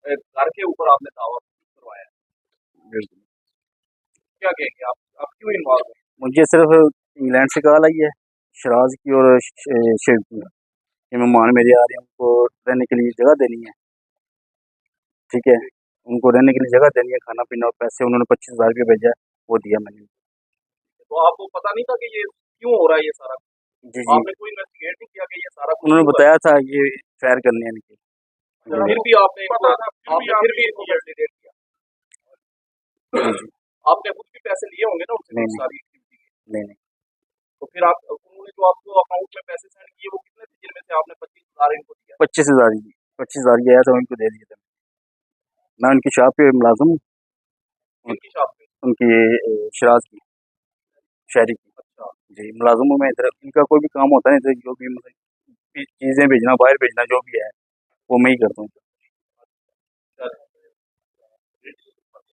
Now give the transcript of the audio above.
घर के ऊपर आपने दावा करवाया है। बिल्कुल। क्या कहेंगे आप क्यों इन्वॉल्व हैं? मुझे सिर्फ इंग्लैंड से कॉल आई है, शराज की और शिव की, ये मेहमान मेरे आ रहे हैं, उनको रहने के लिए जगह देनी है। ठीक है, ठीक। उनको रहने के लिए जगह देनी है, खाना पीना और पैसे उन्होंने 25,000 रुपये भेजा है, वो दिया मैंने। तो आपको पता नहीं था कि ये क्यों हो रहा है ये सारा? जी जी, आपने कोई इन्वेस्टिगेट नहीं किया कि ये सारा कुछ उन्होंने क्यों हो बताया था ये फायर करने हैं इनके। रहा है? जी फिर भी आपने पता था, फिर भी इनको इन्वेस्टिगेट किया। जी। आपने खुद भी पैसे लिए होंगे ना उनसे नहीं कुछ नहीं सारी एक्टिविटी के। नहीं नहीं, तो फिर आप उन्होंने जो आपको अकाउंट में पैसे सेंड किए वो कितने थे जिनमें से आपने 25,000 इनको दिया? 25,000 ही, 25,000 ही आया था, उनको दे दिया था। मैं उनकी शॉप पे मुलाजिम हूँ, किनकी शॉप पे? उनकी शराज की, शहरी की। अच्छा। जी, मुलाजिम हूँ मैं इधर, इनका कोई भी काम होता है ना इधर, जो भी मतलब चीज़ें भेजना, बाहर भेजना, जो भी है वो मैं ही करता हूँ।